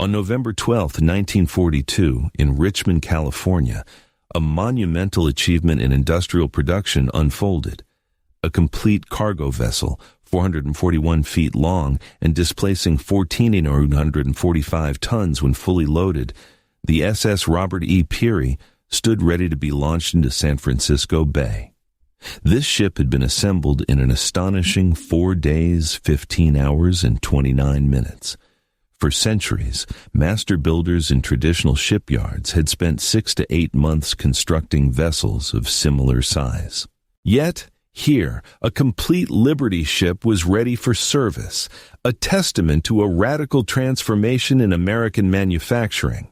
On November 12, 1942, in Richmond, California, a monumental achievement in industrial production unfolded. A complete cargo vessel, 441 feet long and displacing 1,445 tons when fully loaded, the SS Robert E. Peary stood ready to be launched into San Francisco Bay. This ship had been assembled in an astonishing 4 days, 15 hours, and 29 minutes. For centuries, master builders in traditional shipyards had spent 6 to 8 months constructing vessels of similar size. Yet, here, a complete Liberty ship was ready for service, a testament to a radical transformation in American manufacturing.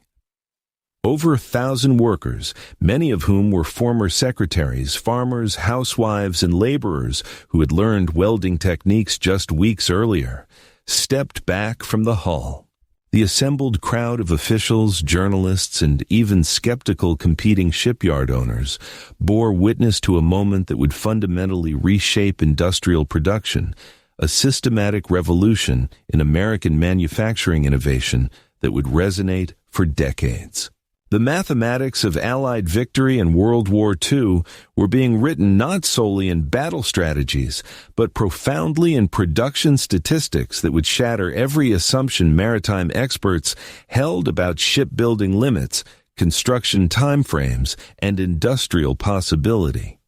Over 1,000 workers, many of whom were former secretaries, farmers, housewives, and laborers who had learned welding techniques just weeks earlier, stepped back from the hull. The assembled crowd of officials, journalists, and even skeptical competing shipyard owners bore witness to a moment that would fundamentally reshape industrial production, a systematic revolution in American manufacturing innovation that would resonate for decades. The mathematics of Allied victory in World War II were being written not solely in battle strategies, but profoundly in production statistics that would shatter every assumption maritime experts held about shipbuilding limits, construction timeframes, and industrial possibility.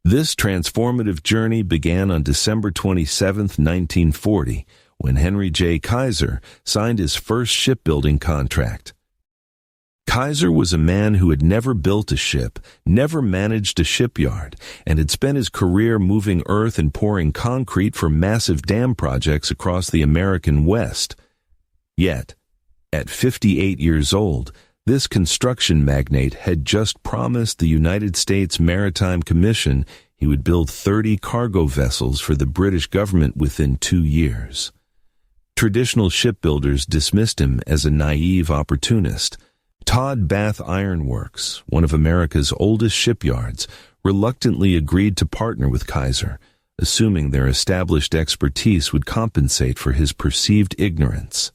This transformative journey began on December 27, 1940, when Henry J. Kaiser signed his first shipbuilding contract. Kaiser was a man who had never built a ship, never managed a shipyard, and had spent his career moving earth and pouring concrete for massive dam projects across the American West. Yet, at 58 years old, this construction magnate had just promised the United States Maritime Commission he would build 30 cargo vessels for the British government within 2 years. Traditional shipbuilders dismissed him as a naive opportunist. Todd Bath Iron Works, one of America's oldest shipyards, reluctantly agreed to partner with Kaiser, assuming their established expertise would compensate for his perceived ignorance.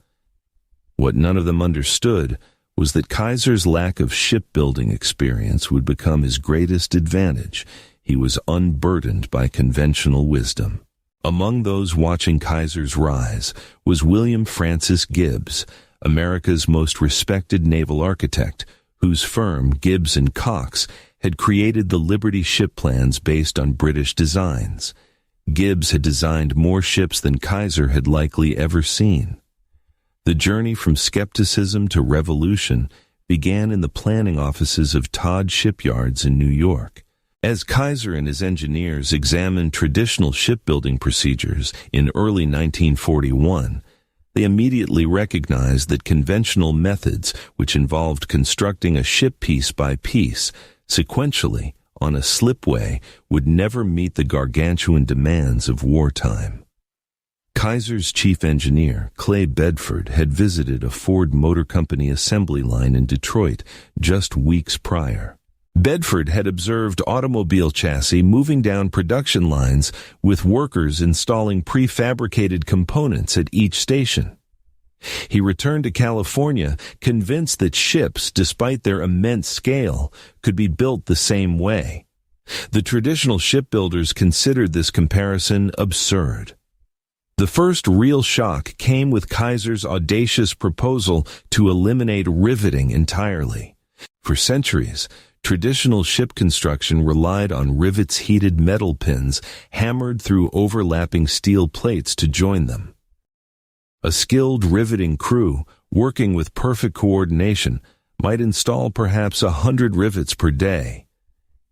What none of them understood was that Kaiser's lack of shipbuilding experience would become his greatest advantage. He was unburdened by conventional wisdom. Among those watching Kaiser's rise was William Francis Gibbs, America's most respected naval architect, whose firm, Gibbs & Cox, had created the Liberty ship plans based on British designs. Gibbs had designed more ships than Kaiser had likely ever seen. The journey from skepticism to revolution began in the planning offices of Todd Shipyards in New York. As Kaiser and his engineers examined traditional shipbuilding procedures in early 1941, they immediately recognized that conventional methods, which involved constructing a ship piece by piece, sequentially, on a slipway, would never meet the gargantuan demands of wartime. Kaiser's chief engineer, Clay Bedford, had visited a Ford Motor Company assembly line in Detroit just weeks prior. Bedford had observed automobile chassis moving down production lines with workers installing prefabricated components at each station. He returned to California convinced that ships, despite their immense scale, could be built the same way. The traditional shipbuilders considered this comparison absurd. The first real shock came with Kaiser's audacious proposal to eliminate riveting entirely. For centuries, traditional ship construction relied on rivets-heated metal pins hammered through overlapping steel plates to join them. A skilled riveting crew, working with perfect coordination, might install perhaps 100 rivets per day.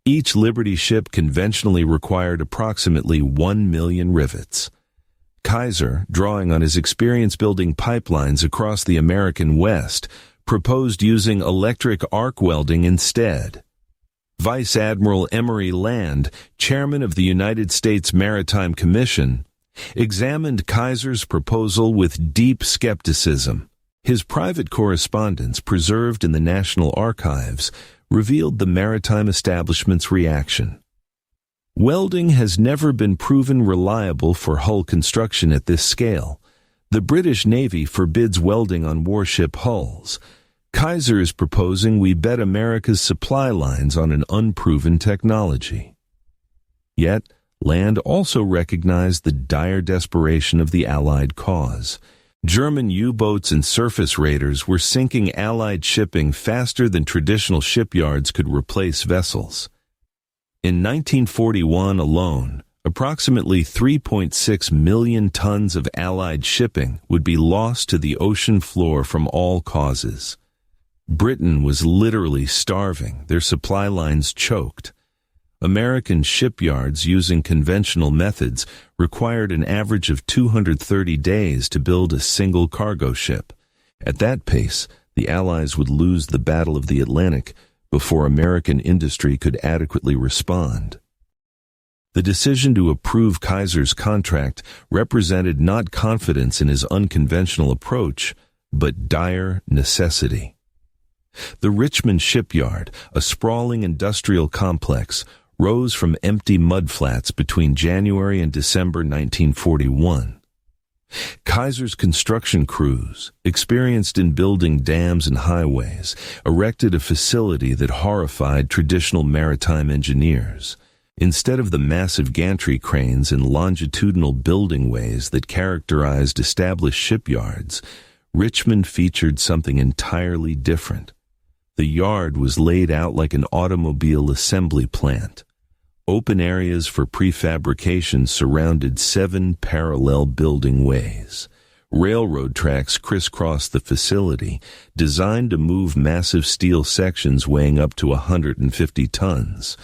Each Liberty ship conventionally required approximately 1 million rivets. Kaiser, drawing on his experience building pipelines across the American West, proposed using electric arc welding instead. Vice Admiral Emory Land, chairman of the United States Maritime Commission, examined Kaiser's proposal with deep skepticism. His private correspondence, preserved in the National Archives, revealed the maritime establishment's reaction. Welding has never been proven reliable for hull construction at this scale. The British Navy forbids welding on warship hulls. Kaiser is proposing we bet America's supply lines on an unproven technology. Yet, land also recognized the dire desperation of the Allied cause. German U-boats and surface raiders were sinking Allied shipping faster than traditional shipyards could replace vessels. In 1941 alone, approximately 3.6 million tons of Allied shipping would be lost to the ocean floor from all causes. Britain was literally starving, their supply lines choked. American shipyards using conventional methods required an average of 230 days to build a single cargo ship. At that pace, the Allies would lose the Battle of the Atlantic before American industry could adequately respond. The decision to approve Kaiser's contract represented not confidence in his unconventional approach, but dire necessity. The Richmond shipyard, a sprawling industrial complex, rose from empty mudflats between January and December 1941. Kaiser's construction crews, experienced in building dams and highways, erected a facility that horrified traditional maritime engineers. Instead of the massive gantry cranes and longitudinal building ways that characterized established shipyards, Richmond featured something entirely different. The yard was laid out like an automobile assembly plant. Open areas for prefabrication surrounded 7 parallel building ways. Railroad tracks crisscrossed the facility, designed to move massive steel sections weighing up to 150 tons.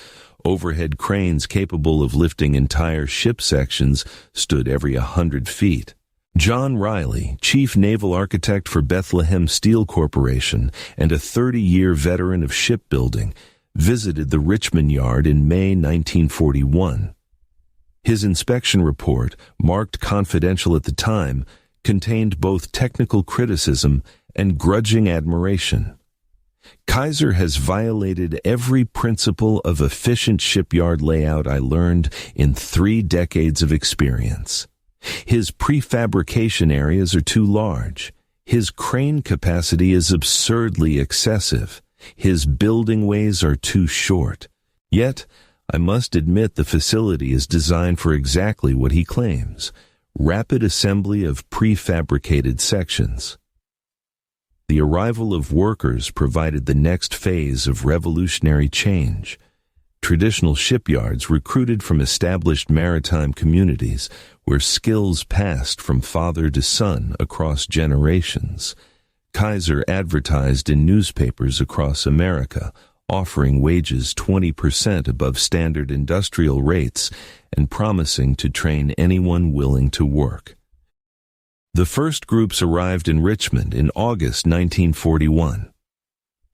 Overhead cranes capable of lifting entire ship sections stood every 100 feet. John Riley, chief naval architect for Bethlehem Steel Corporation and a 30-year veteran of shipbuilding, visited the Richmond yard in May 1941. His inspection report, marked confidential at the time, contained both technical criticism and grudging admiration. Kaiser has violated every principle of efficient shipyard layout I learned in 3 decades of experience. His prefabrication areas are too large. His crane capacity is absurdly excessive. His building ways are too short. Yet, I must admit the facility is designed for exactly what he claims: rapid assembly of prefabricated sections. The arrival of workers provided the next phase of revolutionary change. Traditional shipyards recruited from established maritime communities where skills passed from father to son across generations. Kaiser advertised in newspapers across America, offering wages 20% above standard industrial rates and promising to train anyone willing to work. The first groups arrived in Richmond in August 1941.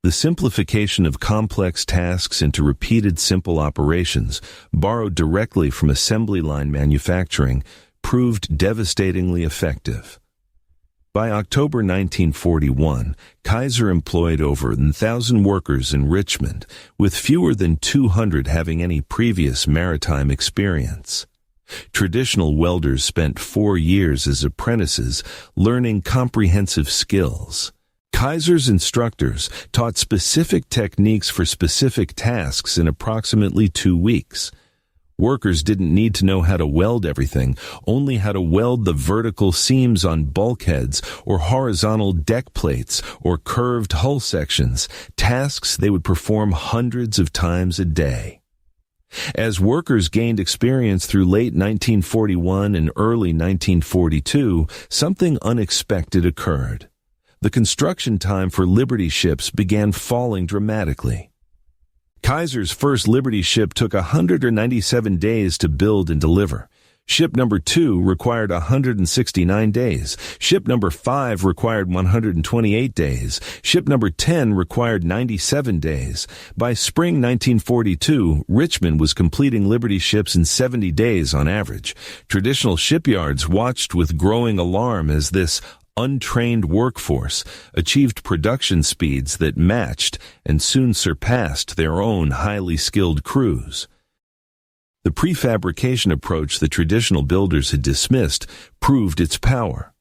The simplification of complex tasks into repeated simple operations, borrowed directly from assembly line manufacturing, proved devastatingly effective. By October 1941, Kaiser employed over 1,000 workers in Richmond, with fewer than 200 having any previous maritime experience. Traditional welders spent 4 years as apprentices, learning comprehensive skills. Kaiser's instructors taught specific techniques for specific tasks in approximately 2 weeks. Workers didn't need to know how to weld everything, only how to weld the vertical seams on bulkheads or horizontal deck plates or curved hull sections, tasks they would perform hundreds of times a day. As workers gained experience through late 1941 and early 1942, something unexpected occurred. The construction time for Liberty ships began falling dramatically. Kaiser's first Liberty ship took 197 days to build and deliver. Ship number 2 required 169 days. Ship number 5 required 128 days. Ship number 10 required 97 days. By spring 1942, Richmond was completing Liberty ships in 70 days on average. Traditional shipyards watched with growing alarm as this untrained workforce achieved production speeds that matched and soon surpassed their own highly skilled crews. The prefabrication approach that traditional builders had dismissed proved its power.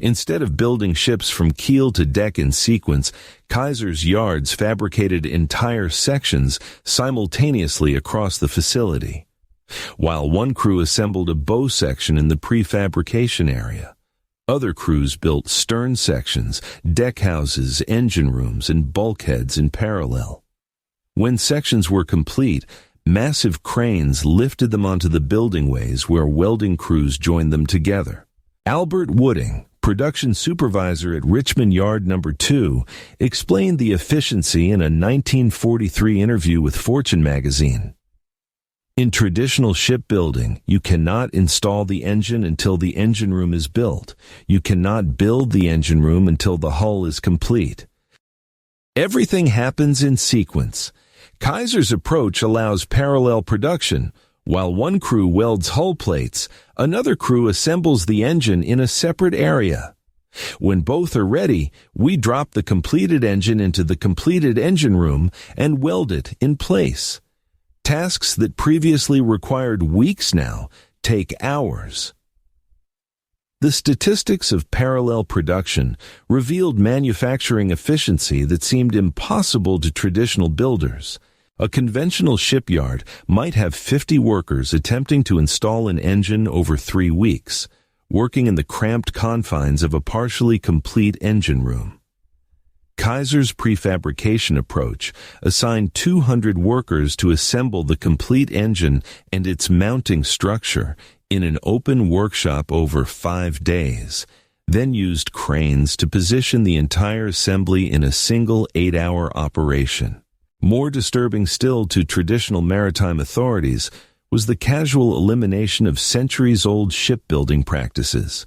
Instead of building ships from keel to deck in sequence, Kaiser's yards fabricated entire sections simultaneously across the facility, while one crew assembled a bow section in the prefabrication area. Other crews built stern sections, deck houses, engine rooms, and bulkheads in parallel. When sections were complete, massive cranes lifted them onto the building ways where welding crews joined them together. Albert Wooding, production supervisor at Richmond Yard No. 2, explained the efficiency in a 1943 interview with Fortune magazine. In traditional shipbuilding, you cannot install the engine until the engine room is built. You cannot build the engine room until the hull is complete. Everything happens in sequence. Kaiser's approach allows parallel production. While one crew welds hull plates, another crew assembles the engine in a separate area. When both are ready, we drop the completed engine into the completed engine room and weld it in place. Tasks that previously required weeks now take hours. The statistics of parallel production revealed manufacturing efficiency that seemed impossible to traditional builders. A conventional shipyard might have 50 workers attempting to install an engine over 3 weeks, working in the cramped confines of a partially complete engine room. Kaiser's prefabrication approach assigned 200 workers to assemble the complete engine and its mounting structure in an open workshop over 5 days, then used cranes to position the entire assembly in a single 8-hour operation. More disturbing still to traditional maritime authorities was the casual elimination of centuries-old shipbuilding practices.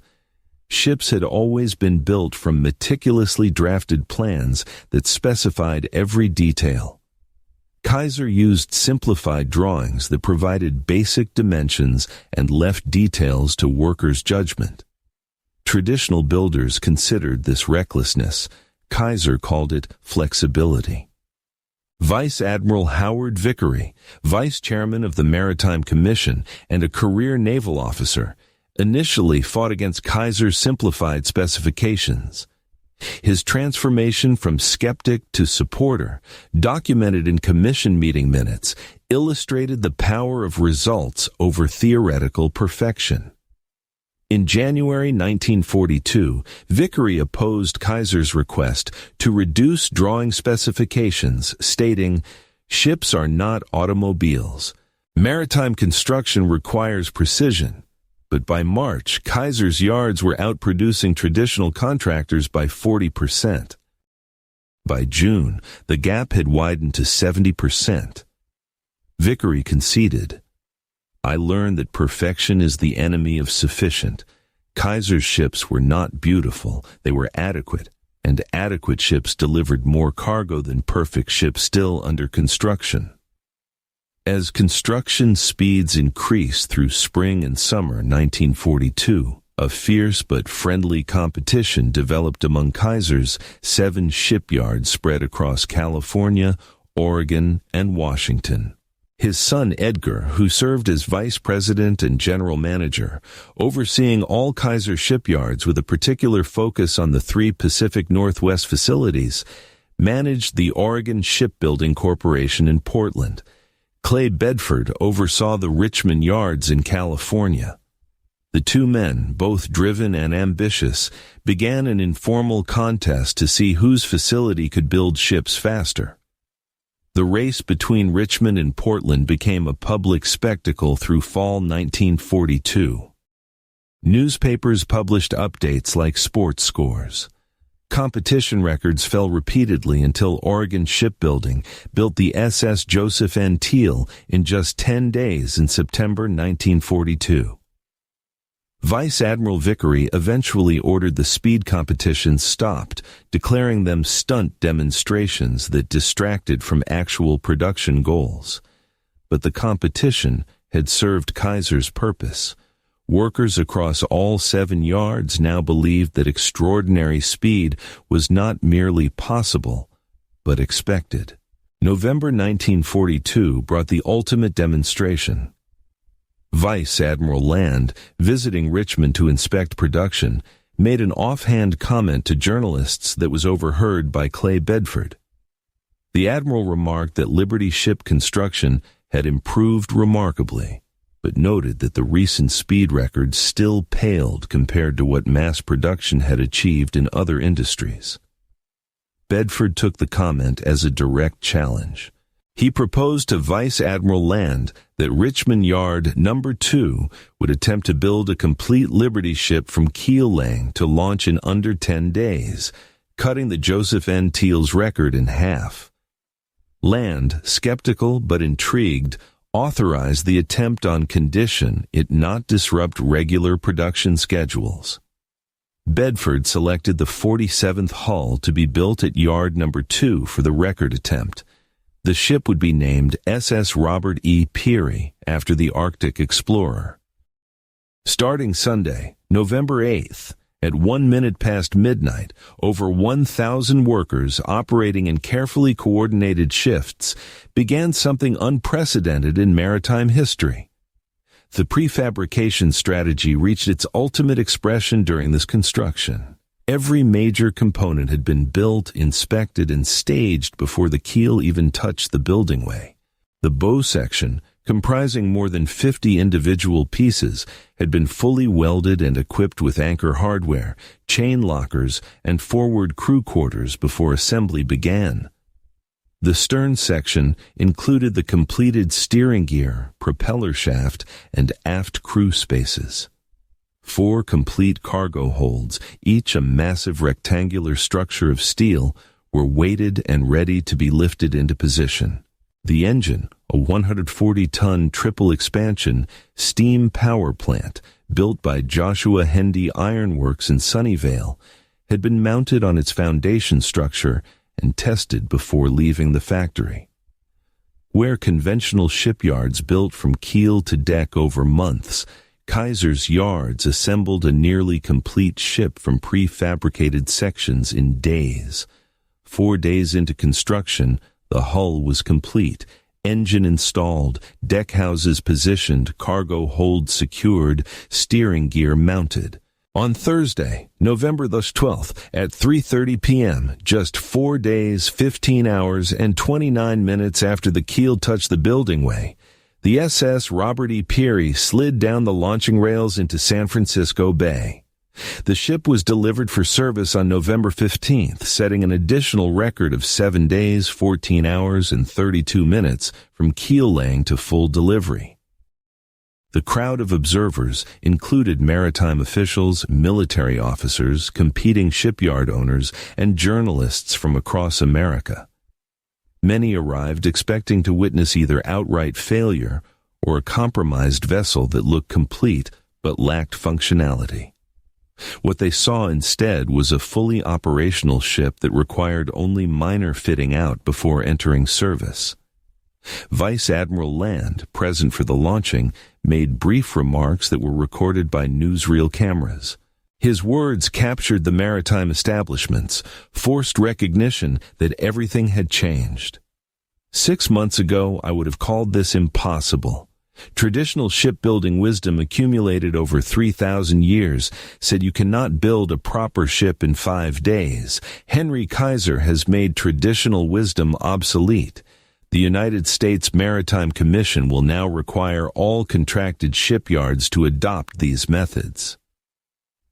Ships had always been built from meticulously drafted plans that specified every detail. Kaiser used simplified drawings that provided basic dimensions and left details to workers' judgment. Traditional builders considered this recklessness. Kaiser called it flexibility. Vice Admiral Howard Vickery, vice chairman of the Maritime Commission and a career naval officer, initially fought against Kaiser's simplified specifications. His transformation from skeptic to supporter, documented in commission meeting minutes, illustrated the power of results over theoretical perfection. In January 1942, Vickery opposed Kaiser's request to reduce drawing specifications, stating, "Ships are not automobiles. Maritime construction requires precision." But by March, Kaiser's yards were outproducing traditional contractors by 40%. By June, the gap had widened to 70%. Vickery conceded, "I learned that perfection is the enemy of sufficient. Kaiser's ships were not beautiful, they were adequate, and adequate ships delivered more cargo than perfect ships still under construction." As construction speeds increased through spring and summer 1942, a fierce but friendly competition developed among Kaiser's 7 shipyards spread across California, Oregon, and Washington. His son Edgar, who served as vice president and general manager, overseeing all Kaiser shipyards with a particular focus on the 3 Pacific Northwest facilities, managed the Oregon Shipbuilding Corporation in Portland. Clay Bedford oversaw the Richmond yards in California. The 2 men, both driven and ambitious, began an informal contest to see whose facility could build ships faster. The race between Richmond and Portland became a public spectacle through fall 1942. Newspapers published updates like sports scores. Competition records fell repeatedly until Oregon Shipbuilding built the SS Joseph N. Teal in just 10 days in September 1942. Vice Admiral Vickery eventually ordered the speed competitions stopped, declaring them stunt demonstrations that distracted from actual production goals. But the competition had served Kaiser's purpose. Workers across all 7 yards now believed that extraordinary speed was not merely possible, but expected. November 1942 brought the ultimate demonstration. Vice Admiral Land, visiting Richmond to inspect production, made an offhand comment to journalists that was overheard by Clay Bedford. The admiral remarked that Liberty ship construction had improved remarkably, but noted that the recent speed records still paled compared to what mass production had achieved in other industries. Bedford took the comment as a direct challenge. He proposed to Vice Admiral Land that Richmond Yard No. 2 would attempt to build a complete Liberty ship from keel laying to launch in under 10 days, cutting the Joseph N. Teal's record in half. Land, skeptical but intrigued, authorized the attempt on condition it not disrupt regular production schedules. Bedford selected the 47th hull to be built at Yard No. 2 for the record attempt. The ship would be named SS Robert E. Peary after the Arctic explorer. Starting Sunday, November 8th, at 1 minute past midnight, over 1,000 workers operating in carefully coordinated shifts began something unprecedented in maritime history. The prefabrication strategy reached its ultimate expression during this construction. Every major component had been built, inspected, and staged before the keel even touched the building way. The bow section, comprising more than 50 individual pieces, had been fully welded and equipped with anchor hardware, chain lockers, and forward crew quarters before assembly began. The stern section included the completed steering gear, propeller shaft, and aft crew spaces. 4 complete cargo holds, each a massive rectangular structure of steel, were weighted and ready to be lifted into position. The engine, a 140-ton triple expansion steam power plant built by Joshua Hendy Ironworks in Sunnyvale, had been mounted on its foundation structure and tested before leaving the factory. Where conventional shipyards built from keel to deck over months, Kaiser's yards assembled a nearly complete ship from prefabricated sections in days. 4 days into construction, the hull was complete, engine installed, deck houses positioned, cargo hold secured, steering gear mounted. On Thursday, November the 12th, at 3:30 p.m., just 4 days, 15 hours, and 29 minutes after the keel touched the building way, the SS Robert E. Peary slid down the launching rails into San Francisco Bay. The ship was delivered for service on November 15th, setting an additional record of 7 days, 14 hours, and 32 minutes from keel laying to full delivery. The crowd of observers included maritime officials, military officers, competing shipyard owners, and journalists from across America. Many arrived expecting to witness either outright failure or a compromised vessel that looked complete but lacked functionality. What they saw instead was a fully operational ship that required only minor fitting out before entering service. Vice Admiral Land, present for the launching, made brief remarks that were recorded by newsreel cameras. His words captured the maritime establishment's forced recognition that everything had changed. 6 months ago, I would have called this impossible. Traditional shipbuilding wisdom accumulated over 3,000 years said you cannot build a proper ship in 5 days. Henry Kaiser has made traditional wisdom obsolete. The United States Maritime Commission will now require all contracted shipyards to adopt these methods.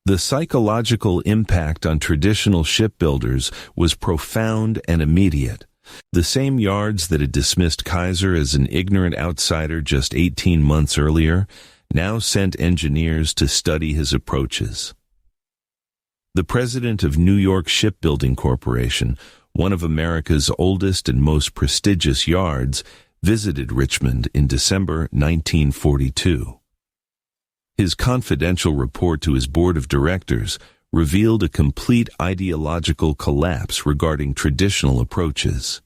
The psychological impact on traditional shipbuilders was profound and immediate. The same yards that had dismissed Kaiser as an ignorant outsider just 18 months earlier now sent engineers to study his approaches. The president of New York Shipbuilding Corporation, one of America's oldest and most prestigious yards, visited Richmond in December 1942. His confidential report to his board of directors revealed a complete ideological collapse regarding traditional approaches.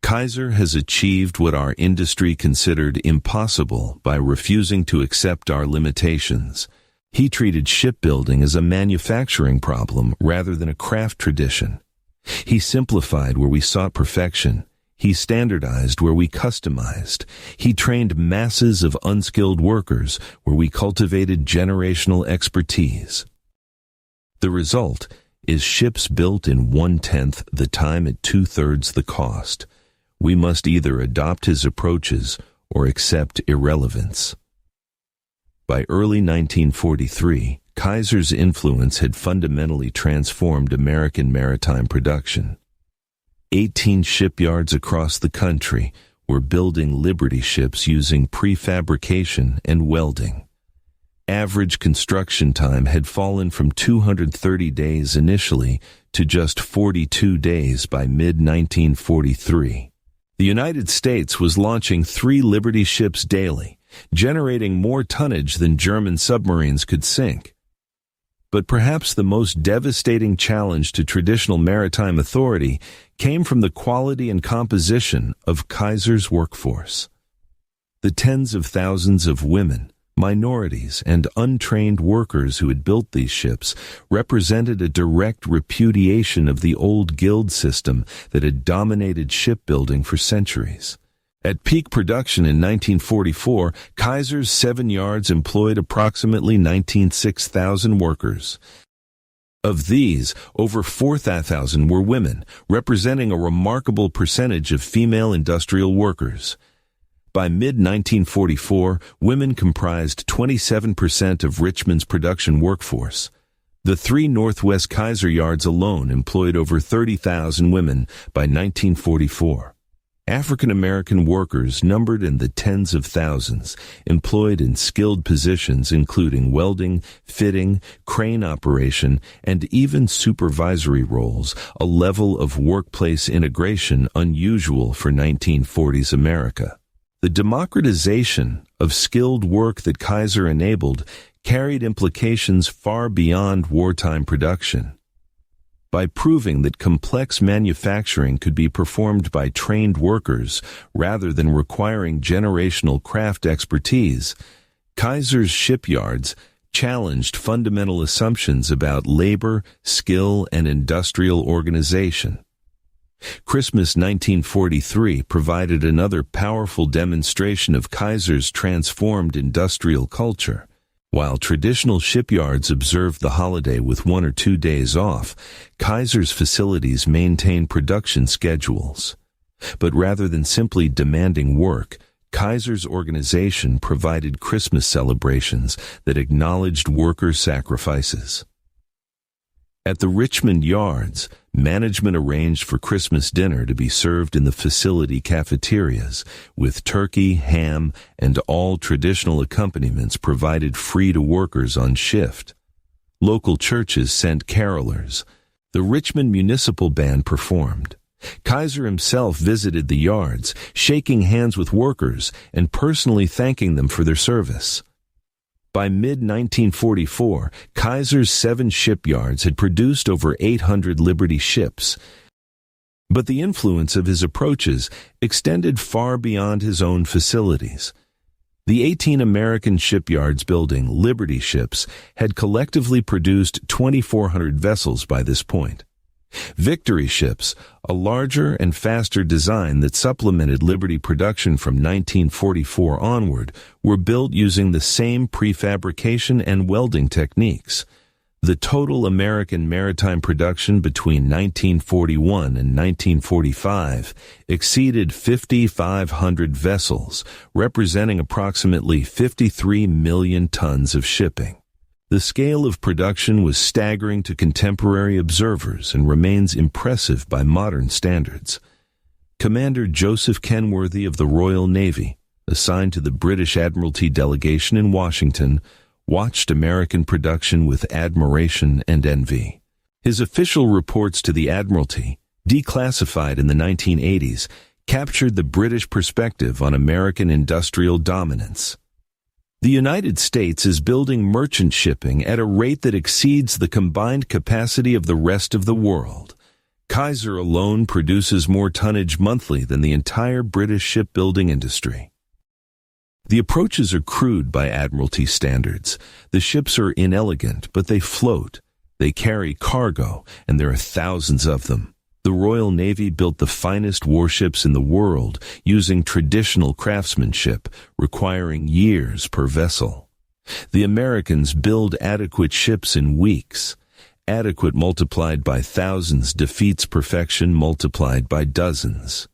Kaiser has achieved what our industry considered impossible by refusing to accept our limitations. He treated shipbuilding as a manufacturing problem rather than a craft tradition. He simplified where we sought perfection. He standardized where we customized. He trained masses of unskilled workers where we cultivated generational expertise. The result is ships built in 1/10 the time at 2/3 the cost. We must either adopt his approaches or accept irrelevance. By early 1943, Kaiser's influence had fundamentally transformed American maritime production. 18 shipyards across the country were building Liberty ships using prefabrication and welding. Average construction time had fallen from 230 days initially to just 42 days by mid-1943. The United States was launching 3 Liberty ships daily, generating more tonnage than German submarines could sink. But perhaps the most devastating challenge to traditional maritime authority came from the quality and composition of Kaiser's workforce. The tens of thousands of women, minorities, and untrained workers who had built these ships represented a direct repudiation of the old guild system that had dominated shipbuilding for centuries. At peak production in 1944, Kaiser's 7 yards employed approximately 96,000 workers. Of these, over 4,000 were women, representing a remarkable percentage of female industrial workers. By mid-1944, women comprised 27% of Richmond's production workforce. The 3 Northwest Kaiser yards alone employed over 30,000 women by 1944. African American workers numbered in the tens of thousands, employed in skilled positions including welding, fitting, crane operation, and even supervisory roles, a level of workplace integration unusual for 1940s America. The democratization of skilled work that Kaiser enabled carried implications far beyond wartime production. By proving that complex manufacturing could be performed by trained workers rather than requiring generational craft expertise, Kaiser's shipyards challenged fundamental assumptions about labor, skill, and industrial organization. Christmas 1943 provided another powerful demonstration of Kaiser's transformed industrial culture. While traditional shipyards observed the holiday with 1 or 2 days off, Kaiser's facilities maintained production schedules. But rather than simply demanding work, Kaiser's organization provided Christmas celebrations that acknowledged worker sacrifices. At the Richmond yards, management arranged for Christmas dinner to be served in the facility cafeterias, with turkey, ham, and all traditional accompaniments provided free to workers on shift. Local churches sent carolers. The Richmond Municipal Band performed. Kaiser himself visited the yards, shaking hands with workers and personally thanking them for their service. By mid-1944, Kaiser's 7 shipyards had produced over 800 Liberty ships. But the influence of his approaches extended far beyond his own facilities. The 18 American shipyards building Liberty ships had collectively produced 2,400 vessels by this point. Victory ships, a larger and faster design that supplemented Liberty production from 1944 onward, were built using the same prefabrication and welding techniques. The total American maritime production between 1941 and 1945 exceeded 5,500 vessels, representing approximately 53 million tons of shipping. The scale of production was staggering to contemporary observers and remains impressive by modern standards. Commander Joseph Kenworthy of the Royal Navy, assigned to the British Admiralty delegation in Washington, watched American production with admiration and envy. His official reports to the Admiralty, declassified in the 1980s, captured the British perspective on American industrial dominance. The United States is building merchant shipping at a rate that exceeds the combined capacity of the rest of the world. Kaiser alone produces more tonnage monthly than the entire British shipbuilding industry. The approaches are crude by Admiralty standards. The ships are inelegant, but they float. They carry cargo, and there are thousands of them. The Royal Navy built the finest warships in the world using traditional craftsmanship, requiring years per vessel. The Americans build adequate ships in weeks. Adequate multiplied by thousands defeats perfection multiplied by dozens.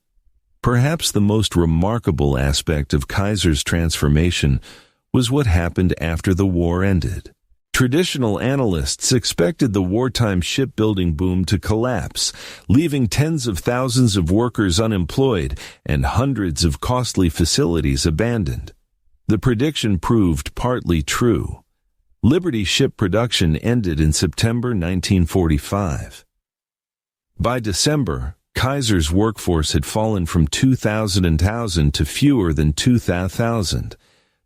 Perhaps the most remarkable aspect of Kaiser's transformation was what happened after the war ended. Traditional analysts expected the wartime shipbuilding boom to collapse, leaving tens of thousands of workers unemployed and hundreds of costly facilities abandoned. The prediction proved partly true. Liberty ship production ended in September 1945. By December, Kaiser's workforce had fallen from 2,000 to fewer than 2,000.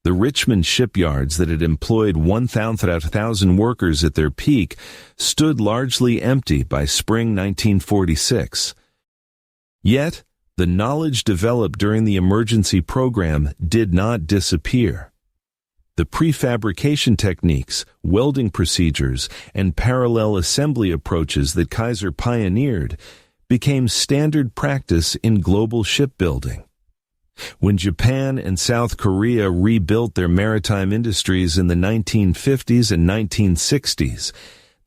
The Richmond shipyards that had employed 1,000 workers at their peak stood largely empty by spring 1946. Yet, the knowledge developed during the emergency program did not disappear. The prefabrication techniques, welding procedures, and parallel assembly approaches that Kaiser pioneered became standard practice in global shipbuilding. When Japan and South Korea rebuilt their maritime industries in the 1950s and 1960s,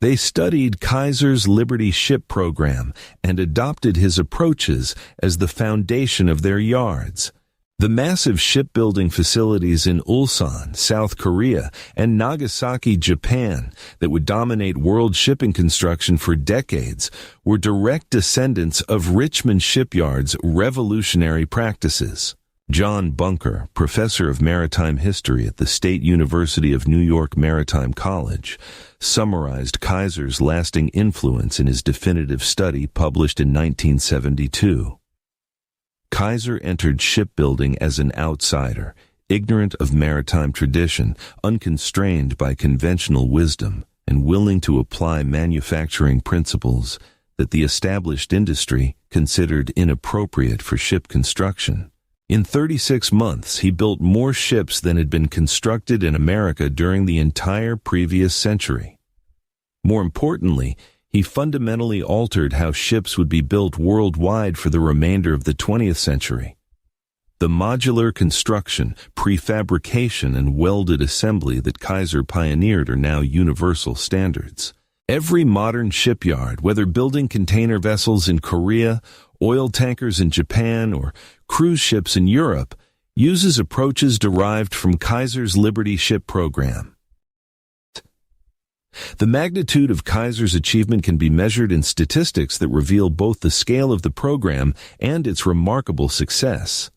they studied Kaiser's Liberty ship program and adopted his approaches as the foundation of their yards. The massive shipbuilding facilities in Ulsan, South Korea, and Nagasaki, Japan, that would dominate world shipping construction for decades were direct descendants of Richmond Shipyard's revolutionary practices. John Bunker, professor of maritime history at the State University of New York Maritime College, summarized Kaiser's lasting influence in his definitive study published in 1972. Kaiser entered shipbuilding as an outsider, ignorant of maritime tradition, unconstrained by conventional wisdom, and willing to apply manufacturing principles that the established industry considered inappropriate for ship construction. In 36 months, he built more ships than had been constructed in America during the entire previous century. More importantly, he fundamentally altered how ships would be built worldwide for the remainder of the 20th century. The modular construction, prefabrication, and welded assembly that Kaiser pioneered are now universal standards. Every modern shipyard, whether building container vessels in Korea, oil tankers in Japan, or cruise ships in Europe, uses approaches derived from Kaiser's Liberty ship program. The magnitude of Kaiser's achievement can be measured in statistics that reveal both the scale of the program and its remarkable success.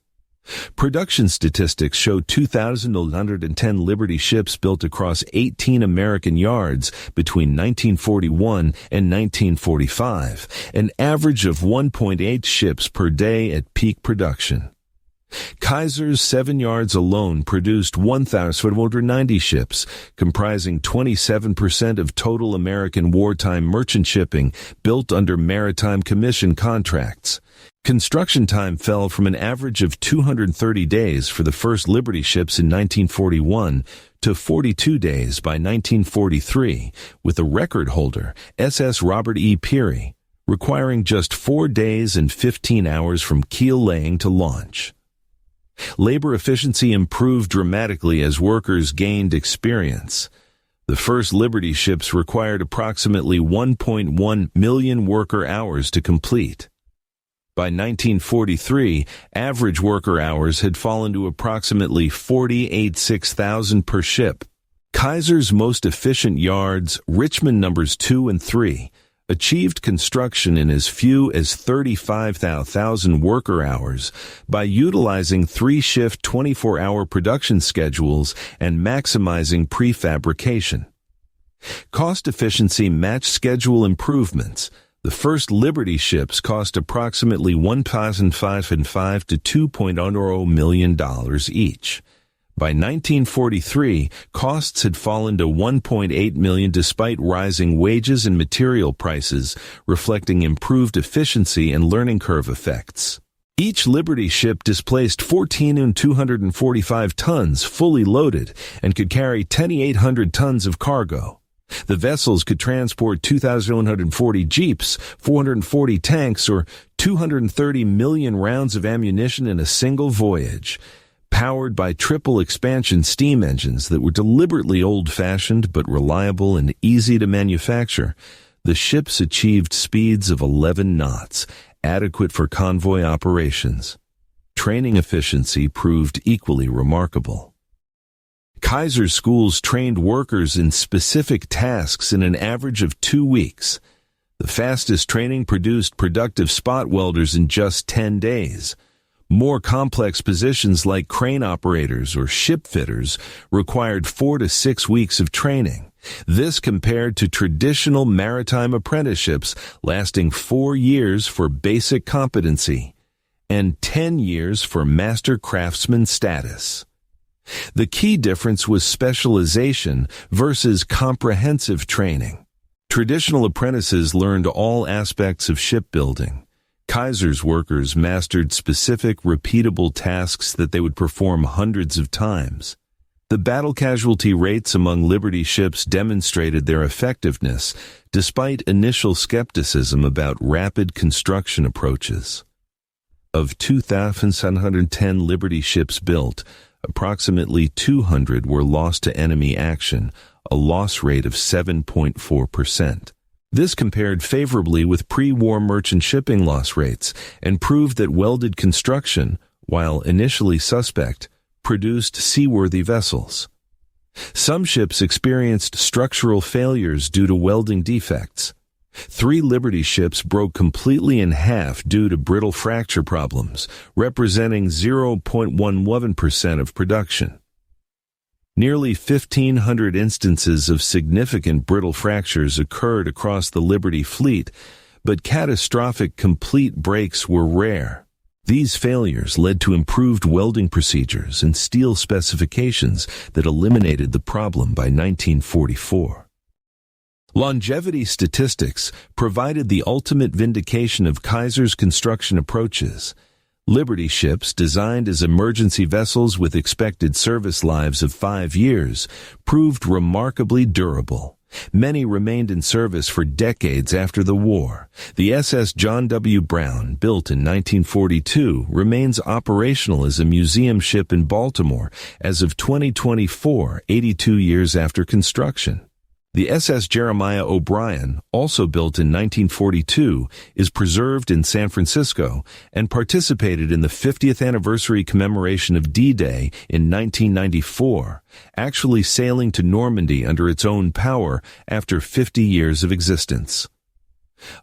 Production statistics show 2,110 Liberty ships built across 18 American yards between 1941 and 1945, an average of 1.8 ships per day at peak production. Kaiser's 7 yards alone produced 1,490 ships, comprising 27% of total American wartime merchant shipping built under maritime commission contracts. Construction time fell from an average of 230 days for the first Liberty ships in 1941 to 42 days by 1943, with the record holder, SS Robert E. Peary, requiring just 4 days and 15 hours from keel laying to launch. Labor efficiency improved dramatically as workers gained experience. The first Liberty ships required approximately 1.1 million worker hours to complete. By 1943, average worker hours had fallen to approximately 48,600 per ship. Kaiser's most efficient yards, Richmond numbers 2 and 3, achieved construction in as few as 35,000 worker hours by utilizing 3-shift 24-hour production schedules and maximizing prefabrication. Cost efficiency matched schedule improvements. The first Liberty ships cost approximately $1,505 to $2.00 million each. By 1943, costs had fallen to $1.8 million despite rising wages and material prices, reflecting improved efficiency and learning curve effects. Each Liberty ship displaced 14,245 tons fully loaded and could carry 10,800 tons of cargo. The vessels could transport 2,140 jeeps, 440 tanks, or 230 million rounds of ammunition in a single voyage. Powered by triple expansion steam engines that were deliberately old-fashioned but reliable and easy to manufacture, The ships achieved speeds of 11 knots, adequate for convoy operations. Training efficiency proved equally remarkable. Kaiser schools trained workers in specific tasks in an average of 2 weeks. The fastest training produced productive spot welders in just 10 days. More complex positions like crane operators or ship fitters required 4 to 6 weeks of training. This compared to traditional maritime apprenticeships lasting 4 years for basic competency and 10 years for master craftsman status. The key difference was specialization versus comprehensive training. Traditional apprentices learned all aspects of shipbuilding. Kaiser's workers mastered specific, repeatable tasks that they would perform hundreds of times. The battle casualty rates among Liberty ships demonstrated their effectiveness, despite initial skepticism about rapid construction approaches. Of 2,710 Liberty ships built, approximately 200 were lost to enemy action, a loss rate of 7.4%. This compared favorably with pre-war merchant shipping loss rates and proved that welded construction, while initially suspect, produced seaworthy vessels. Some ships experienced structural failures due to welding defects. 3 Liberty ships broke completely in half due to brittle fracture problems, representing 0.11% of production. Nearly 1,500 instances of significant brittle fractures occurred across the Liberty fleet, but catastrophic complete breaks were rare. These failures led to improved welding procedures and steel specifications that eliminated the problem by 1944. Longevity statistics provided the ultimate vindication of Kaiser's construction approaches. Liberty ships, designed as emergency vessels with expected service lives of 5 years, proved remarkably durable. Many remained in service for decades after the war. The SS John W. Brown, built in 1942, remains operational as a museum ship in Baltimore as of 2024, 82 years after construction. The SS Jeremiah O'Brien, also built in 1942, is preserved in San Francisco and participated in the 50th anniversary commemoration of D-Day in 1994, actually sailing to Normandy under its own power after 50 years of existence.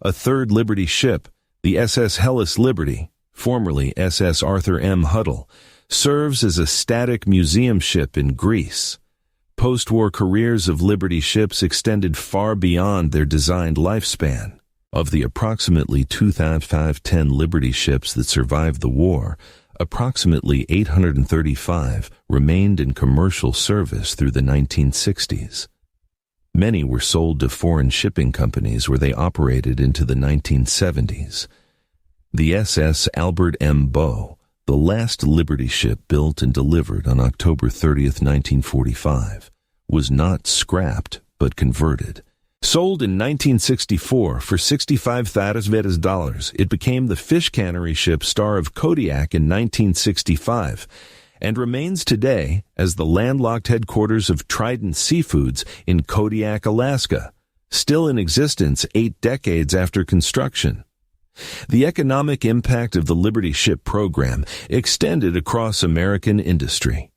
A third Liberty ship, the SS Hellas Liberty, formerly SS Arthur M. Huddle, serves as a static museum ship in Greece. Post-war careers of Liberty ships extended far beyond their designed lifespan. Of the approximately 2,510 Liberty ships that survived the war, approximately 835 remained in commercial service through the 1960s. Many were sold to foreign shipping companies where they operated into the 1970s. The SS Albert M. Bow, the last Liberty ship built and delivered on October 30, 1945, was not scrapped but converted. Sold in 1964 for $65,000, it became the fish cannery ship Star of Kodiak in 1965 and remains today as the landlocked headquarters of Trident Seafoods in Kodiak, Alaska, still in existence 8 decades after construction. The economic impact of the Liberty Ship program extended across American industry.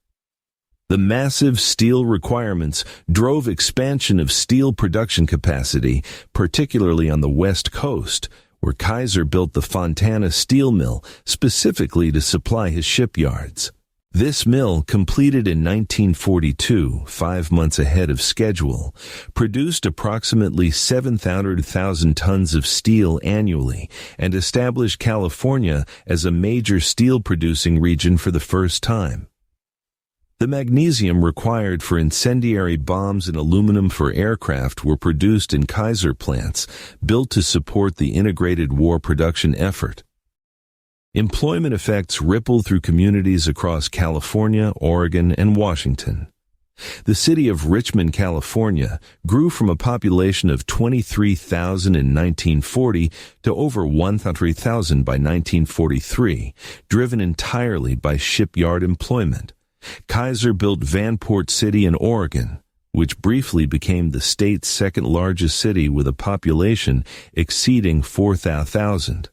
The massive steel requirements drove expansion of steel production capacity, particularly on the West Coast, where Kaiser built the Fontana Steel Mill specifically to supply his shipyards. This mill, completed in 1942, 5 months ahead of schedule, produced approximately 700,000 tons of steel annually and established California as a major steel-producing region for the first time. The magnesium required for incendiary bombs and aluminum for aircraft were produced in Kaiser plants, built to support the integrated war production effort. Employment effects rippled through communities across California, Oregon, and Washington. The city of Richmond, California, grew from a population of 23,000 in 1940 to over 100,000 by 1943, driven entirely by shipyard employment. Kaiser built Vanport City in Oregon, which briefly became the state's second-largest city with a population exceeding 4,000,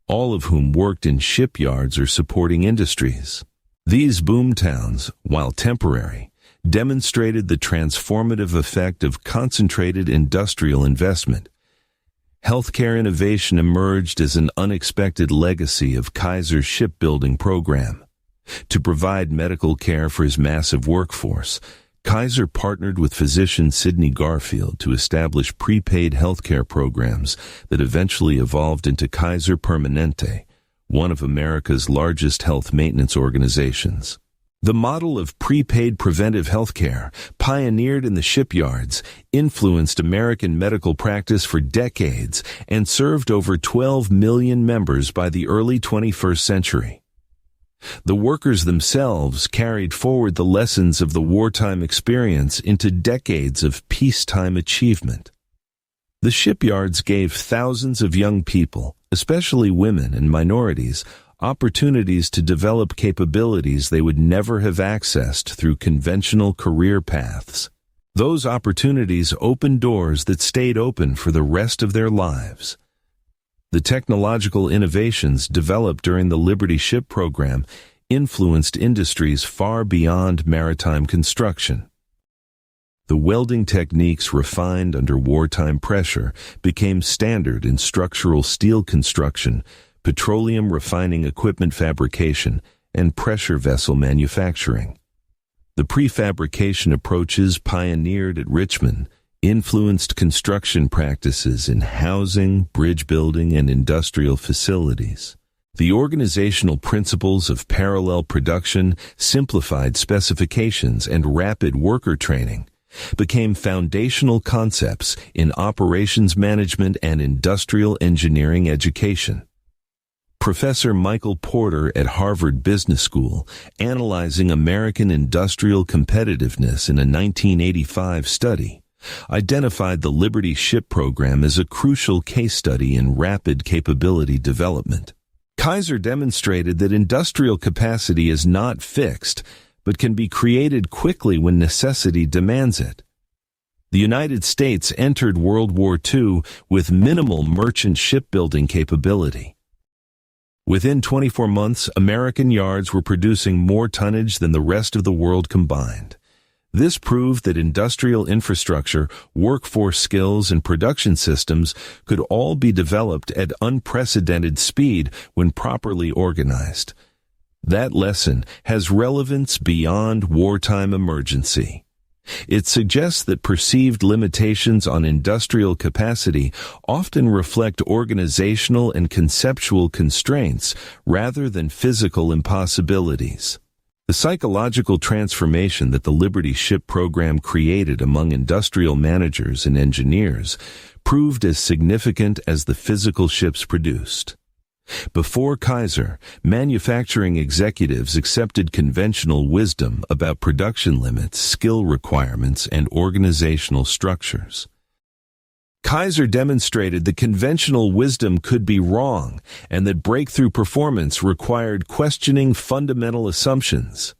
all of whom worked in shipyards or supporting industries. These boomtowns, while temporary, demonstrated the transformative effect of concentrated industrial investment. Healthcare innovation emerged as an unexpected legacy of Kaiser's shipbuilding program. To provide medical care for his massive workforce, Kaiser partnered with physician Sidney Garfield to establish prepaid healthcare programs that eventually evolved into Kaiser Permanente, one of America's largest health maintenance organizations. The model of prepaid preventive healthcare, pioneered in the shipyards, influenced American medical practice for decades and served over 12 million members by the early 21st century. The workers themselves carried forward the lessons of the wartime experience into decades of peacetime achievement. The shipyards gave thousands of young people, especially women and minorities, opportunities to develop capabilities they would never have accessed through conventional career paths. Those opportunities opened doors that stayed open for the rest of their lives. The technological innovations developed during the Liberty Ship program influenced industries far beyond maritime construction. The welding techniques refined under wartime pressure became standard in structural steel construction, petroleum refining equipment fabrication, and pressure vessel manufacturing. The prefabrication approaches pioneered at Richmond influenced construction practices in housing, bridge building, and industrial facilities. The organizational principles of parallel production, simplified specifications, and rapid worker training became foundational concepts in operations management and industrial engineering education. Professor Michael Porter at Harvard Business School, analyzing American industrial competitiveness in a 1985 study, identified the Liberty Ship program as a crucial case study in rapid capability development. Kaiser demonstrated that industrial capacity is not fixed, but can be created quickly when necessity demands it. The United States entered World War II with minimal merchant shipbuilding capability. Within 24 months, American yards were producing more tonnage than the rest of the world combined. This proved that industrial infrastructure, workforce skills, and production systems could all be developed at unprecedented speed when properly organized. That lesson has relevance beyond wartime emergency. It suggests that perceived limitations on industrial capacity often reflect organizational and conceptual constraints rather than physical impossibilities. The psychological transformation that the Liberty Ship program created among industrial managers and engineers proved as significant as the physical ships produced. Before Kaiser, manufacturing executives accepted conventional wisdom about production limits, skill requirements, and organizational structures. Kaiser demonstrated that conventional wisdom could be wrong and that breakthrough performance required questioning fundamental assumptions.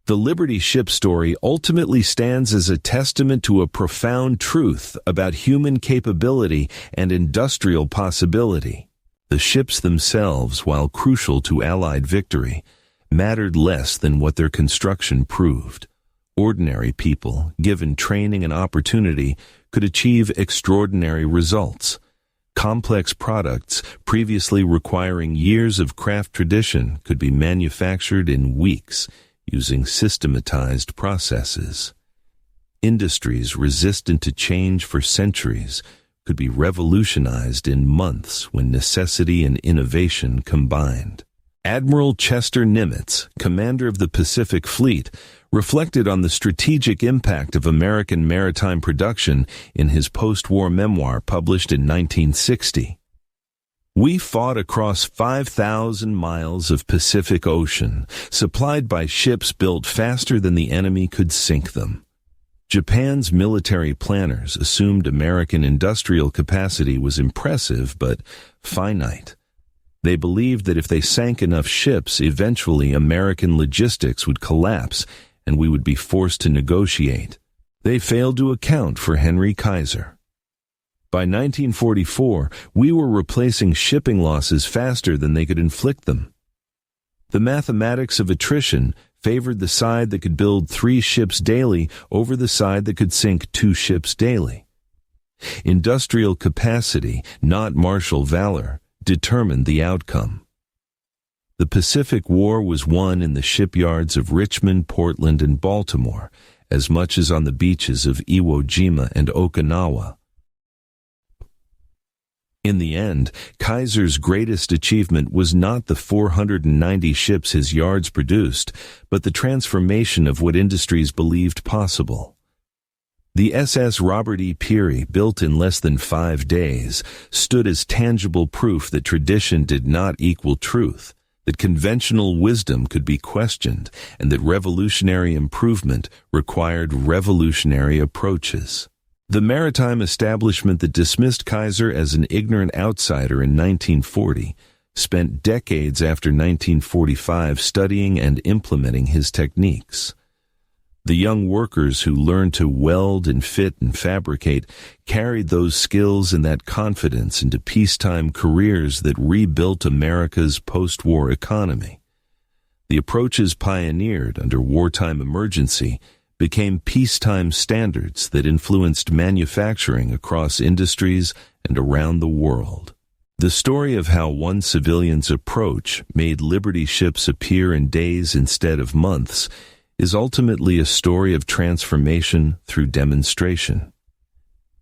The Liberty Ship story ultimately stands as a testament to a profound truth about human capability and industrial possibility. The ships themselves, while crucial to Allied victory, mattered less than what their construction proved. Ordinary people, given training and opportunity, could achieve extraordinary results. Complex products, previously requiring years of craft tradition, could be manufactured in weeks using systematized processes. Industries resistant to change for centuries could be revolutionized in months when necessity and innovation combined. Admiral Chester Nimitz, commander of the Pacific Fleet, reflected on the strategic impact of American maritime production in his post-war memoir published in 1960. "We fought across 5,000 miles of Pacific Ocean, supplied by ships built faster than the enemy could sink them." Japan's military planners assumed American industrial capacity was impressive but finite. They believed that if they sank enough ships, eventually American logistics would collapse and we would be forced to negotiate. They failed to account for Henry Kaiser. By 1944, we were replacing shipping losses faster than they could inflict them. The mathematics of attrition favored the side that could build 3 ships daily over the side that could sink 2 ships daily. Industrial capacity, not martial valor, determined the outcome. The Pacific War was won in the shipyards of Richmond, Portland, and Baltimore, as much as on the beaches of Iwo Jima and Okinawa. In the end, Kaiser's greatest achievement was not the 490 ships his yards produced, but the transformation of what industries believed possible. The SS Robert E. Peary, built in less than 5 days, stood as tangible proof that tradition did not equal truth, that conventional wisdom could be questioned, and that revolutionary improvement required revolutionary approaches. The maritime establishment that dismissed Kaiser as an ignorant outsider in 1940 spent decades after 1945 studying and implementing his techniques. The young workers who learned to weld and fit and fabricate carried those skills and that confidence into peacetime careers that rebuilt America's post-war economy. The approaches pioneered under wartime emergency became peacetime standards that influenced manufacturing across industries and around the world. The story of how one civilian's approach made Liberty ships appear in days instead of months is ultimately a story of transformation through demonstration.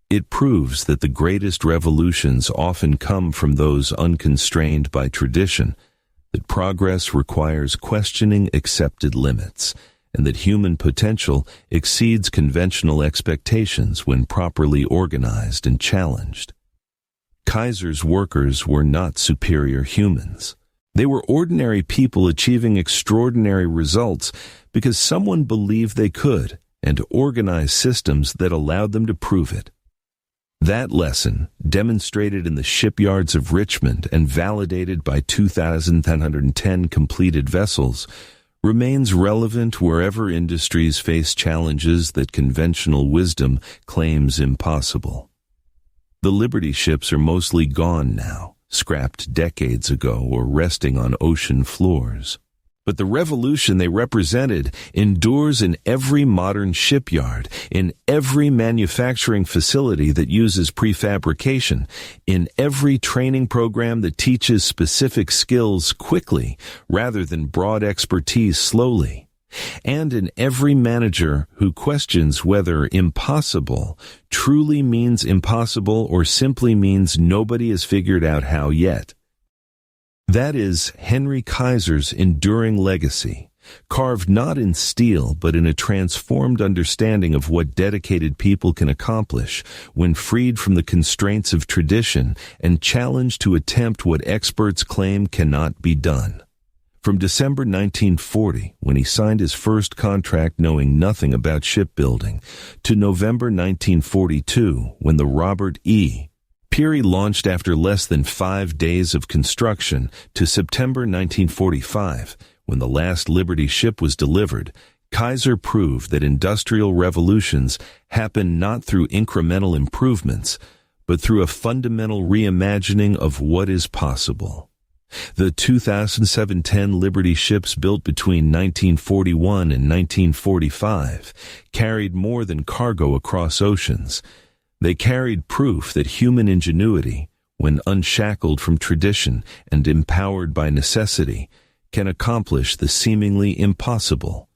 It proves that the greatest revolutions often come from those unconstrained by tradition, that progress requires questioning accepted limits, and that human potential exceeds conventional expectations when properly organized and challenged. Kaiser's workers were not superior humans. They were ordinary people achieving extraordinary results because someone believed they could and organized systems that allowed them to prove it. That lesson, demonstrated in the shipyards of Richmond and validated by 2,910 completed vessels, remains relevant wherever industries face challenges that conventional wisdom claims impossible. The Liberty ships are mostly gone now, scrapped decades ago or resting on ocean floors. But the revolution they represented endures in every modern shipyard, in every manufacturing facility that uses prefabrication, in every training program that teaches specific skills quickly rather than broad expertise slowly, and in every manager who questions whether impossible truly means impossible or simply means nobody has figured out how yet. That is Henry Kaiser's enduring legacy, carved not in steel but in a transformed understanding of what dedicated people can accomplish when freed from the constraints of tradition and challenged to attempt what experts claim cannot be done. From December 1940, when he signed his first contract knowing nothing about shipbuilding, to November 1942, when the Robert E. Peary launched after less than 5 days of construction, to September 1945, when the last Liberty ship was delivered, Kaiser proved that industrial revolutions happen not through incremental improvements, but through a fundamental reimagining of what is possible. The 2007-10 Liberty ships built between 1941 and 1945 carried more than cargo across oceans. They carried proof that human ingenuity, when unshackled from tradition and empowered by necessity, can accomplish the seemingly impossible.